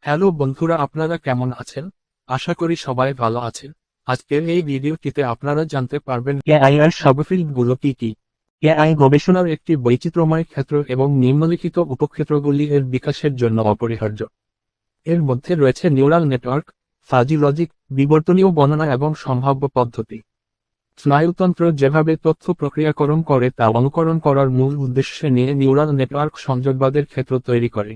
Hello বন্ধুরা, আপনারা কেমন আছেন? আশা করি সবাই ভালো আছেন। আজকের এই ভিডিওটিতে আপনারা জানতে পারবেন এআই এর সাবফিল্ডগুলো কি কি। এআই গবেষণার একটি বৈচিত্র্যময় ক্ষেত্র এবং নিম্নলিখিত উপক্ষেত্রগুলি এর বিকাশের জন্য অপরিহার্য। এর মধ্যে রয়েছে নিউরাল নেটওয়ার্ক, ফাজি লজিক, বিবর্তনীয় গণনা এবং সম্ভাব্য পদ্ধতি। স্নায়ুতন্ত্র যেভাবে তথ্য প্রক্রিয়াকরণ করে তা অনুকরণ করার মূল উদ্দেশ্যে নিয়ে নিউরাল নেটওয়ার্ক সংযোগবাদের ক্ষেত্র তৈরি করে।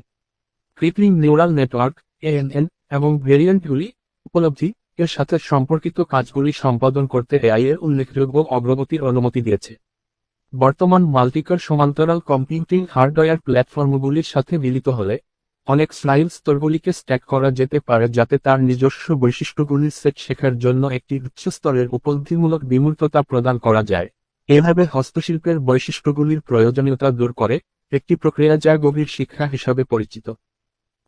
কৃত্রিম নিউরাল নেটওয়ার্ক এএনএন এবং ভেরিয়েন্টগুলি উপলব্ধি এর সাথে সম্পর্কিত কাজগুলি সম্পাদন করতে এআই এর উল্লেখযোগ্য অগ্রগতির অনুমতি দিয়েছে। বর্তমান মাল্টিকর সমান্তরাল কম্পিউটিং হার্ডওয়্যার প্ল্যাটফর্মগুলির সাথে মিলিত হলে অনেক স্নায়ু স্তরগুলিকে স্ট্যাক করা যেতে পারে যাতে তার নিজস্ব বৈশিষ্ট্যগুলির সেট শেখার জন্য একটি উচ্চ স্তরের উপলব্ধিমূলক বিমূর্ততা প্রদান করা যায়। এভাবে হস্তশিল্পের বৈশিষ্ট্যগুলির প্রয়োজনীয়তা দূর করে একটি প্রক্রিয়া যা গভীর শিক্ষা হিসাবে পরিচিত।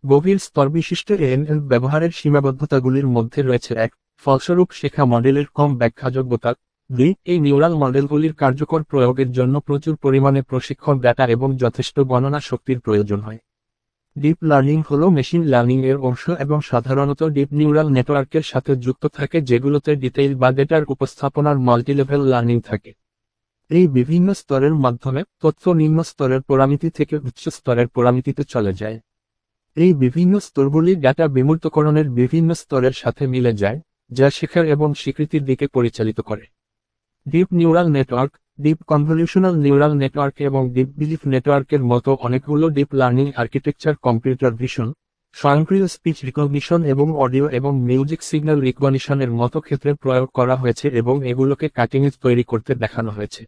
গভীর স্তরবিশিষ্ট এএনএন ব্যবহারের সীমাবদ্ধতাগুলির মধ্যে রয়েছে এক, ফলস্বরূপ শেখা মডেলের কম ব্যাখ্যাযোগ্যতা। 2. এই নিউরাল মডেলগুলির কার্যকর প্রয়োগের জন্য প্রচুর পরিমাণে প্রশিক্ষণ ডেটা এবং যথেষ্ট গণনা শক্তির প্রয়োজন হয়। ডিপ লার্নিং হল মেশিন লার্নিং এর অংশ এবং সাধারণত ডিপ নিউরাল নেটওয়ার্কের সাথে যুক্ত থাকে যেগুলোতে ডিটেইল বা ডেটার উপস্থাপনার মাল্টিলেভেল লার্নিং থাকে। এই বিভিন্ন স্তরের মাধ্যমে তথ্য নিম্ন স্তরের পরামিতি থেকে উচ্চ স্তরের পরামিতিতে চলে যায়। এই বিভিন্ন স্তরগুলি ডেটা বিমূর্তকরণের বিভিন্ন স্তরের সাথে মিলে যায়, যা শেখার এবং স্বীকৃতির দিকে পরিচালিত করে। Deep neural network, deep convolutional neural network এবং ডিপ বিলিফ নেটওয়ার্কের মতো অনেকগুলো deep learning architecture computer vision, স্বয়ংক্রিয় স্পিচ রিকগনিশন এবং অডিও এবং মিউজিক সিগন্যাল রিকগনিশনের মতো ক্ষেত্রে প্রয়োগ করা হয়েছে এবং এগুলোকে কাটিং এজ তৈরি করতে দেখানো হয়েছে।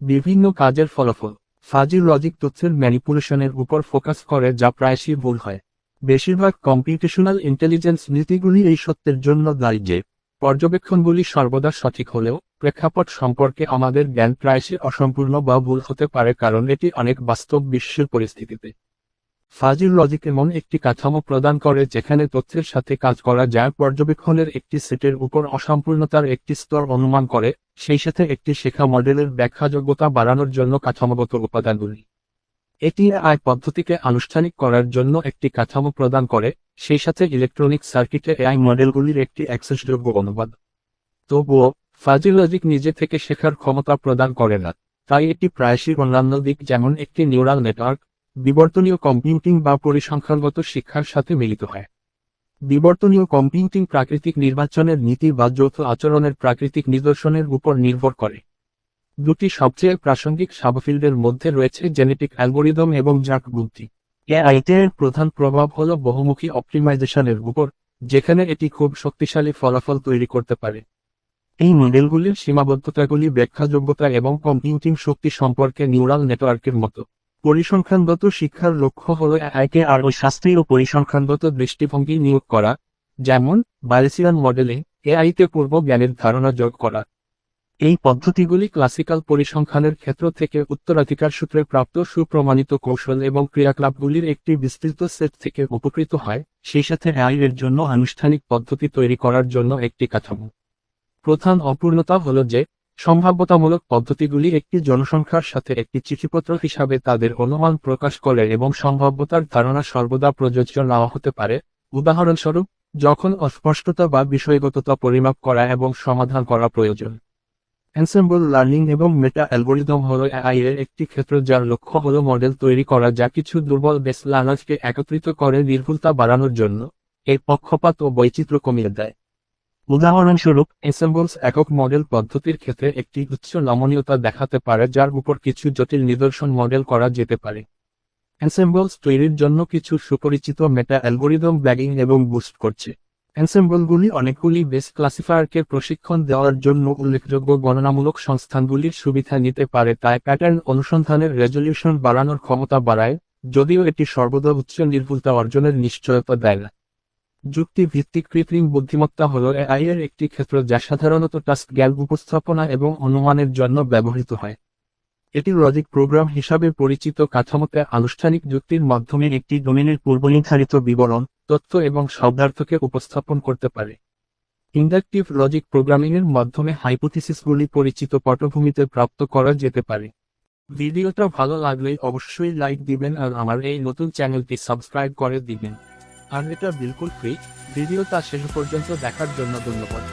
বিভিন্ন কাজের ফলাফল। ফাজি লজিক তথ্যের ম্যানিপুলেশনের উপর ফোকাস করে যা প্রায়শই ভুল হয়। বেশিরভাগ কম্পিউটেশনাল ইন্টেলিজেন্স নীতিগুলি এই সত্যের জন্য দায়ী যে পর্যবেক্ষণগুলি সর্বদা সঠিক হলেও প্রেক্ষাপট সম্পর্কে আমাদের জ্ঞান প্রায়শই অসম্পূর্ণ বা ভুল হতে পারে কারণ এটি অনেক বাস্তব বিশ্বের পরিস্থিতিতে। ফাজি লজিক এমন একটি কাঠামো প্রদান করে যেখানে তথ্যের সাথে কাজ করা যায় পর্যবেক্ষণের একটি সেটের উপর অসম্পূর্ণতার একটি স্তর অনুমান করে, সেই সাথে একটি শেখা মডেলের ব্যাখ্যাযোগ্যতা বাড়ানোর জন্য কাঠামোগত উপাদানগুলি। এটি এআই পদ্ধতিকে আনুষ্ঠানিক করার জন্য একটি কাঠামো প্রদান করে, সেই সাথে ইলেকট্রনিক সার্কিটে এআই মডেলগুলির একটি অ্যাক্সেসযোগ্য অনুবাদ। তবুও ফাজি লজিক নিজে থেকে শেখার ক্ষমতা প্রদান করে না, তাই এটি প্রায়শই অন্যান্য দিক যেমন একটি নিউরাল নেটওয়ার্ক, বিবর্তনীয় কম্পিউটিং বা পরিসংখ্যানগত শিক্ষার সাথে মিলিত হয়। বিবর্তনীয় কম্পিউটিং প্রাকৃতিক নির্বাচনের নীতি বা যৌথ আচরণের প্রাকৃতিক নিদর্শনের উপর নির্ভর করে। দুটি সবচেয়ে প্রাসঙ্গিক সাবফিল্ডের মধ্যে রয়েছে জেনেটিক অ্যালগোরিদম এবং জার্ক বুদ্ধি। এআইতে এর প্রধান প্রভাব হল বহুমুখী অপটিমাইজেশনের উপর, যেখানে এটি খুব শক্তিশালী ফলাফল তৈরি করতে পারে। এই মডেলগুলির সীমাবদ্ধতাগুলি ব্যাখ্যাযোগ্যতা এবং কম্পিউটিং শক্তি সম্পর্কে নিউরাল নেটওয়ার্কের মতো। পরিসংখ্যানগত শিক্ষার লক্ষ্য হল এআইকে আরও শাস্ত্রীয় পরিসংখ্যানগত দৃষ্টিভঙ্গি নিয়োগ করা, যেমন বাইয়েসিয়ান মডেলিং, এআইতে পূর্ব জ্ঞানের ধারণা যোগ করা। এই পদ্ধতিগুলি ক্লাসিক্যাল পরিসংখ্যানের ক্ষেত্র থেকে উত্তরাধিকার সূত্রে প্রাপ্ত সুপ্রমাণিত কৌশল এবং ক্রিয়াকলাপগুলির একটি বিস্তৃত সেট থেকে উপকৃত হয়, সেই সাথে এআই এর জন্য আনুষ্ঠানিক পদ্ধতি তৈরি করার জন্য একটি কাঠামো। প্রধান অপূর্ণতা হল যে সম্ভাব্যতামূলক পদ্ধতিগুলি একটি জনসংখ্যার সাথে একটি চিঠিপত্র হিসাবে তাদের অনুমান প্রকাশ করে এবং সম্ভাব্যতার ধারণা সর্বদা প্রযোজ্য নাও হতে পারে। উদাহরণস্বরূপ, যখন অস্পষ্টতা বা বিষয়গততা পরিমাপ করা এবং সমাধান করা প্রয়োজন। এনসেম্বল লার্নিং এবং মেটা অ্যালগোরিদম হল এআই এর একটি ক্ষেত্র যার লক্ষ্য হল মডেল তৈরি করা যা কিছু দুর্বল বেস লার্নারকে একত্রিত করে নির্ভুলতা বাড়ানোর জন্য এর পক্ষপাত ও বৈচিত্র্য কমিয়ে দেয়। উদাহরণস্বরূপ, এনসেম্বলস একক মডেল পদ্ধতির ক্ষেত্রে একটি উচ্চ নমনীয়তা দেখাতে পারে যার উপর কিছু জটিল নিদর্শন মডেল করা যেতে পারে। এনসেম্বলস তৈরির জন্য কিছু সুপরিচিত মেটা অ্যালগোরিদম ব্যাগিং এবং বুস্ট করছে। এনসেম্বলগুলি অনেকগুলি বেস ক্লাসিফায়ারকে প্রশিক্ষণ দেওয়ার জন্য উল্লেখযোগ্য গণনামূলক সংস্থানগুলির সুবিধা নিতে পারে, তাই প্যাটার্ন অনুসন্ধানের রেজলিউশন বাড়ানোর ক্ষমতা বাড়ায়, যদিও এটি সর্বদা উচ্চ নির্ভুলতা অর্জনের নিশ্চয়তা দেয় না। যুক্তি ভিত্তিক কৃত্রিম বুদ্ধিমত্তা হল এআই এর একটি ক্ষেত্র যা সাধারণত টাস্ক জ্ঞান উপস্থাপনা এবং অনুমানের জন্য ব্যবহৃত হয়। এটি লজিক প্রোগ্রাম হিসাবে পরিচিত কাঠামোতে আনুষ্ঠানিক যুক্তির মাধ্যমে একটি ডোমেনের পূর্বনির্ধারিত বিবরণ, তথ্য এবং শব্দার্থকে উপস্থাপন করতে পারে। ইন্ডাকটিভ লজিক প্রোগ্রামিংয়ের মাধ্যমে হাইপোথিসিসগুলি পরিচিত পটভূমিতে প্রাপ্ত করা যেতে পারে। ভিডিওটা ভালো লাগলে অবশ্যই লাইক দিবেন আর আমার এই নতুন চ্যানেলটি সাবস্ক্রাইব করে দিবেন। আর এটা বিলকুল ফ্রি। ভিডিওটা শেষ পর্যন্ত দেখার জন্য ধন্যবাদ।